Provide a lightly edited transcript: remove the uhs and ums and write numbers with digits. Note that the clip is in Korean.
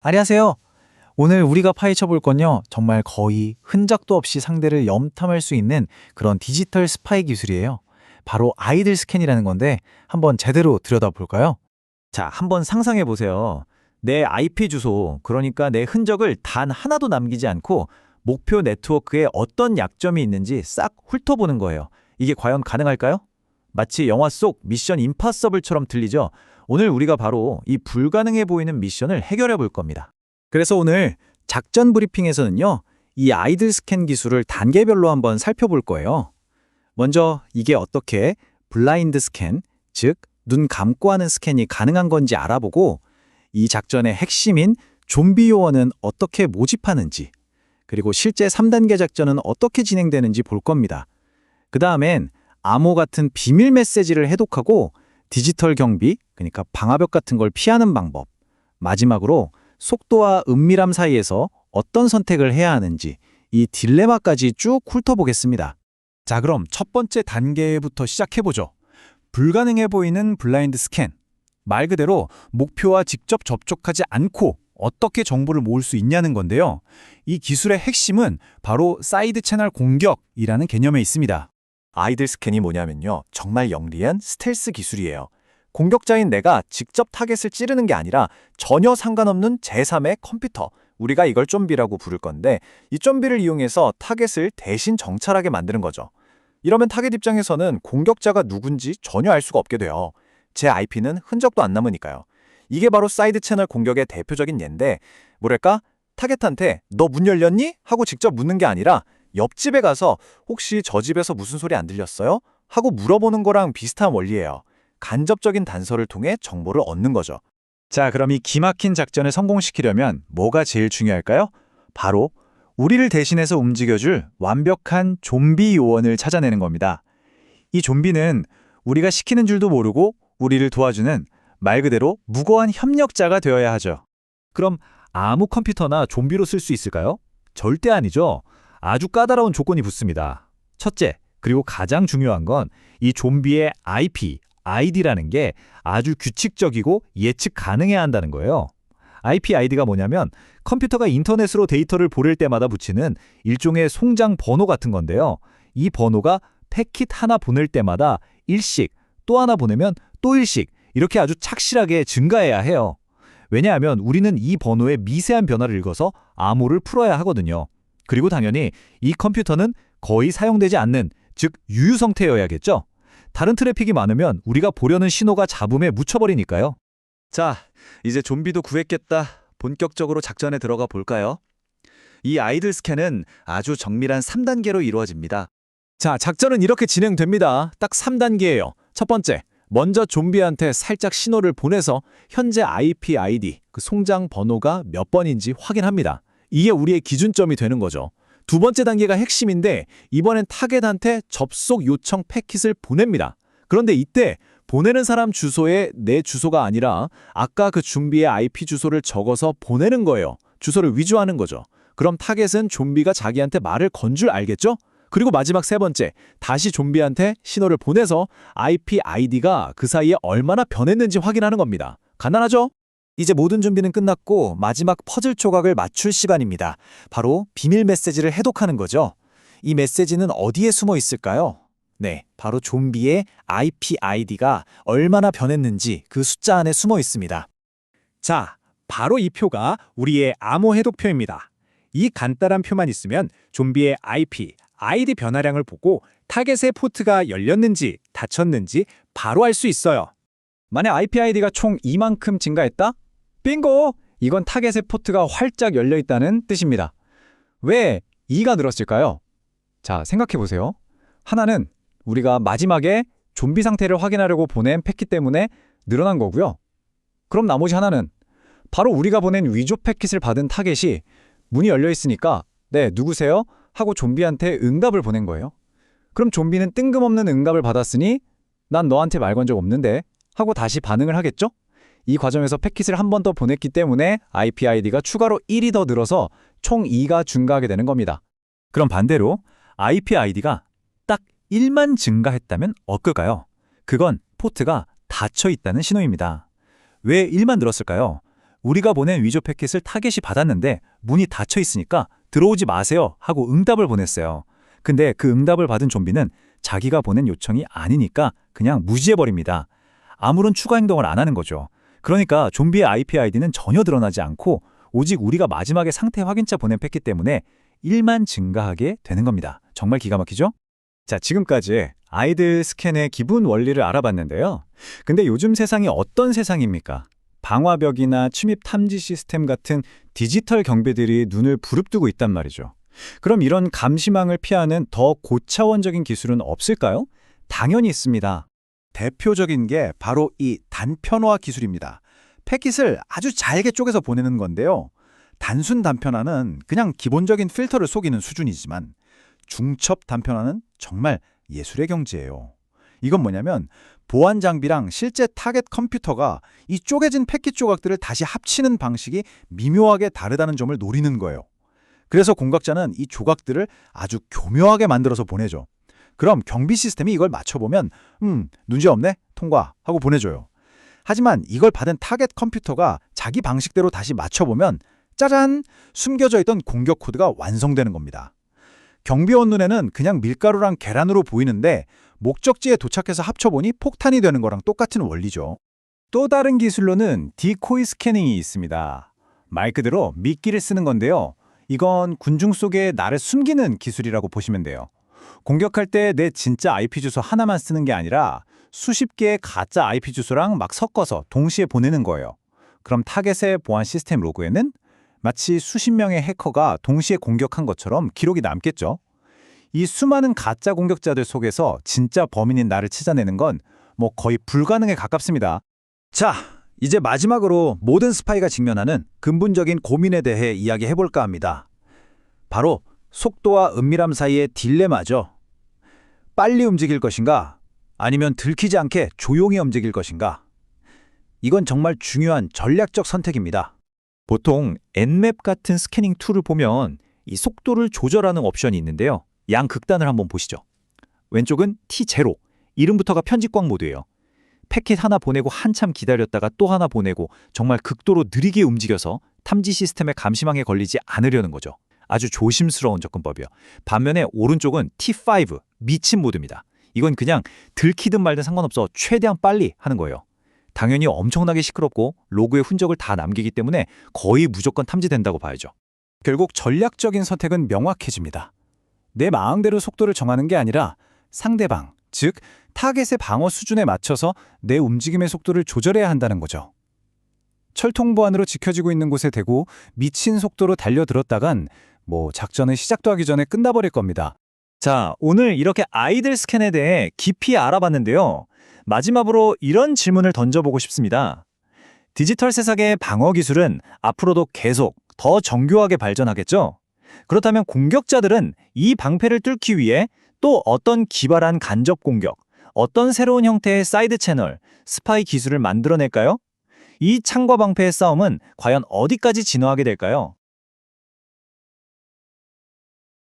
안녕하세요. 오늘 우리가 파헤쳐 볼 건요, 정말 거의 흔적도 없이 상대를 염탐할 수 있는 그런 디지털 스파이 기술이에요. 바로 아이들 스캔이라는 건데 한번 제대로 들여다볼까요? 자, 한번 상상해 보세요. 내 IP 주소, 그러니까 내 흔적을 단 하나도 남기지 않고 목표 네트워크에 어떤 약점이 있는지 싹 훑어보는 거예요. 이게 과연 가능할까요? 마치 영화 속 미션 임파서블처럼 들리죠? 오늘 우리가 바로 이 불가능해 보이는 미션을 해결해 볼 겁니다. 그래서 오늘 작전 브리핑에서는요, 이 아이들 스캔 기술을 단계별로 한번 살펴볼 거예요. 먼저 이게 어떻게 블라인드 스캔, 즉 눈 감고 하는 스캔이 가능한 건지 알아보고 이 작전의 핵심인 좀비 요원은 어떻게 모집하는지, 그리고 실제 3단계 작전은 어떻게 진행되는지 볼 겁니다. 그 다음엔 암호 같은 비밀 메시지를 해독하고 디지털 경비, 그러니까 방화벽 같은 걸 피하는 방법, 마지막으로 속도와 은밀함 사이에서 어떤 선택을 해야 하는지 이 딜레마까지 쭉 훑어보겠습니다. 자, 그럼 첫 번째 단계부터 시작해보죠. 불가능해 보이는 블라인드 스캔. 말 그대로 목표와 직접 접촉하지 않고 어떻게 정보를 모을 수 있냐는 건데요. 이 기술의 핵심은 바로 사이드 채널 공격이라는 개념에 있습니다. 아이들 스캔이 뭐냐면요. 정말 영리한 스텔스 기술이에요. 공격자인 내가 직접 타겟을 찌르는 게 아니라 전혀 상관없는 제3의 컴퓨터, 우리가 이걸 좀비라고 부를 건데 이 좀비를 이용해서 타겟을 대신 정찰하게 만드는 거죠. 이러면 타겟 입장에서는 공격자가 누군지 전혀 알 수가 없게 돼요. 제 IP는 흔적도 안 남으니까요. 이게 바로 사이드 채널 공격의 대표적인 예인데 뭐랄까? 타겟한테 너 문 열렸니? 하고 직접 묻는 게 아니라 옆집에 가서 혹시 저 집에서 무슨 소리 안 들렸어요? 하고 물어보는 거랑 비슷한 원리예요. 간접적인 단서를 통해 정보를 얻는 거죠. 자, 그럼 이 기막힌 작전을 성공시키려면 뭐가 제일 중요할까요? 바로 우리를 대신해서 움직여줄 완벽한 좀비 요원을 찾아내는 겁니다. 이 좀비는 우리가 시키는 줄도 모르고 우리를 도와주는 말 그대로 무고한 협력자가 되어야 하죠. 그럼 아무 컴퓨터나 좀비로 쓸 수 있을까요? 절대 아니죠. 아주 까다로운 조건이 붙습니다. 첫째, 그리고 가장 중요한 건 이 좀비의 IP, 아이디라는 게 아주 규칙적이고 예측 가능해야 한다는 거예요. IP 아이디가 뭐냐면 컴퓨터가 인터넷으로 데이터를 보낼 때마다 붙이는 일종의 송장 번호 같은 건데요. 이 번호가 패킷 하나 보낼 때마다 일씩, 또 하나 보내면 또 일씩, 이렇게 아주 착실하게 증가해야 해요. 왜냐하면 우리는 이 번호의 미세한 변화를 읽어서 암호를 풀어야 하거든요. 그리고 당연히 이 컴퓨터는 거의 사용되지 않는, 즉 유유 상태여야겠죠. 다른 트래픽이 많으면 우리가 보려는 신호가 잡음에 묻혀버리니까요. 자, 이제 좀비도 구했겠다. 본격적으로 작전에 들어가 볼까요? 이 아이들 스캔은 아주 정밀한 3단계로 이루어집니다. 자, 작전은 이렇게 진행됩니다. 딱 3단계예요. 첫 번째, 먼저 좀비한테 살짝 신호를 보내서 현재 IP 아이디, 그 송장 번호가 몇 번인지 확인합니다. 이게 우리의 기준점이 되는 거죠. 두 번째 단계가 핵심인데 이번엔 타겟한테 접속 요청 패킷을 보냅니다. 그런데 이때 보내는 사람 주소에 내 주소가 아니라 아까 그 좀비의 IP 주소를 적어서 보내는 거예요. 주소를 위조하는 거죠. 그럼 타겟은 좀비가 자기한테 말을 건 줄 알겠죠? 그리고 마지막 세 번째, 다시 좀비한테 신호를 보내서 IP 아이디가 그 사이에 얼마나 변했는지 확인하는 겁니다. 간단하죠? 이제 모든 준비는 끝났고 마지막 퍼즐 조각을 맞출 시간입니다. 바로 비밀 메시지를 해독하는 거죠. 이 메시지는 어디에 숨어 있을까요? 네, 바로 좀비의 IP 아이디가 얼마나 변했는지 그 숫자 안에 숨어 있습니다. 자, 바로 이 표가 우리의 암호 해독표입니다. 이 간단한 표만 있으면 좀비의 IP, 아이디 변화량을 보고 타겟의 포트가 열렸는지 닫혔는지 바로 알 수 있어요. 만약 IP 아이디가 총 이만큼 증가했다? 빙고! 이건 타겟의 포트가 활짝 열려있다는 뜻입니다. 왜 2가 늘었을까요? 자, 생각해보세요. 하나는 우리가 마지막에 좀비 상태를 확인하려고 보낸 패킷 때문에 늘어난 거고요. 그럼 나머지 하나는 바로 우리가 보낸 위조 패킷을 받은 타겟이 문이 열려있으니까 네, 누구세요? 하고 좀비한테 응답을 보낸 거예요. 그럼 좀비는 뜬금없는 응답을 받았으니 난 너한테 말 건 적 없는데 하고 다시 반응을 하겠죠? 이 과정에서 패킷을 한 번 더 보냈기 때문에 IP 아이디가 추가로 1이 더 늘어서 총 2가 증가하게 되는 겁니다. 그럼 반대로 IP 아이디가 딱 1만 증가했다면 어떨까요? 그건 포트가 닫혀 있다는 신호입니다. 왜 1만 늘었을까요? 우리가 보낸 위조 패킷을 타겟이 받았는데 문이 닫혀 있으니까 들어오지 마세요 하고 응답을 보냈어요. 근데 그 응답을 받은 좀비는 자기가 보낸 요청이 아니니까 그냥 무시해버립니다. 아무런 추가 행동을 안 하는 거죠. 그러니까 좀비의 IP 아이디는 전혀 드러나지 않고 오직 우리가 마지막에 상태 확인차 보낸 패킷 때문에 1만 증가하게 되는 겁니다. 정말 기가 막히죠? 자, 지금까지 아이들 스캔의 기본 원리를 알아봤는데요. 근데 요즘 세상이 어떤 세상입니까? 방화벽이나 침입 탐지 시스템 같은 디지털 경비들이 눈을 부릅뜨고 있단 말이죠. 그럼 이런 감시망을 피하는 더 고차원적인 기술은 없을까요? 당연히 있습니다. 대표적인 게 바로 이 단편화 기술입니다. 패킷을 아주 잘게 쪼개서 보내는 건데요. 단순 단편화는 그냥 기본적인 필터를 속이는 수준이지만 중첩 단편화는 정말 예술의 경지예요. 이건 뭐냐면 보안 장비랑 실제 타겟 컴퓨터가 이 쪼개진 패킷 조각들을 다시 합치는 방식이 미묘하게 다르다는 점을 노리는 거예요. 그래서 공각자는 이 조각들을 아주 교묘하게 만들어서 보내죠. 그럼 경비 시스템이 이걸 맞춰보면 문제없네? 통과 하고 보내줘요. 하지만 이걸 받은 타겟 컴퓨터가 자기 방식대로 다시 맞춰보면 짜잔! 숨겨져 있던 공격 코드가 완성되는 겁니다. 경비원 눈에는 그냥 밀가루랑 계란으로 보이는데 목적지에 도착해서 합쳐보니 폭탄이 되는 거랑 똑같은 원리죠. 또 다른 기술로는 디코이 스캐닝이 있습니다. 말 그대로 미끼를 쓰는 건데요. 이건 군중 속에 나를 숨기는 기술이라고 보시면 돼요. 공격할 때 내 진짜 IP 주소 하나만 쓰는 게 아니라 수십 개의 가짜 IP 주소랑 막 섞어서 동시에 보내는 거예요. 그럼 타겟의 보안 시스템 로그에는 마치 수십 명의 해커가 동시에 공격한 것처럼 기록이 남겠죠. 이 수많은 가짜 공격자들 속에서 진짜 범인인 나를 찾아내는 건 뭐 거의 불가능에 가깝습니다. 자, 이제 마지막으로 모든 스파이가 직면하는 근본적인 고민에 대해 이야기해볼까 합니다. 바로 속도와 은밀함 사이의 딜레마죠. 빨리 움직일 것인가? 아니면 들키지 않게 조용히 움직일 것인가? 이건 정말 중요한 전략적 선택입니다. 보통 N맵 같은 스캐닝 툴을 보면 이 속도를 조절하는 옵션이 있는데요. 양극단을 한번 보시죠. 왼쪽은 T0, 이름부터가 편집광 모드예요. 패킷 하나 보내고 한참 기다렸다가 또 하나 보내고 정말 극도로 느리게 움직여서 탐지 시스템의 감시망에 걸리지 않으려는 거죠. 아주 조심스러운 접근법이요. 반면에 오른쪽은 T5, 미친 모드입니다. 이건 그냥 들키든 말든 상관없어 최대한 빨리 하는 거예요. 당연히 엄청나게 시끄럽고 로그의 흔적을 다 남기기 때문에 거의 무조건 탐지된다고 봐야죠. 결국 전략적인 선택은 명확해집니다. 내 마음대로 속도를 정하는 게 아니라 상대방, 즉 타겟의 방어 수준에 맞춰서 내 움직임의 속도를 조절해야 한다는 거죠. 철통 보안으로 지켜지고 있는 곳에 대고 미친 속도로 달려들었다간 작전은 시작도 하기 전에 끝나버릴 겁니다. 자, 오늘 이렇게 아이들 스캔에 대해 깊이 알아봤는데요. 마지막으로 이런 질문을 던져보고 싶습니다. 디지털 세상의 방어 기술은 앞으로도 계속 더 정교하게 발전하겠죠? 그렇다면 공격자들은 이 방패를 뚫기 위해 또 어떤 기발한 간접 공격, 어떤 새로운 형태의 사이드 채널, 스파이 기술을 만들어낼까요? 이 창과 방패의 싸움은 과연 어디까지 진화하게 될까요?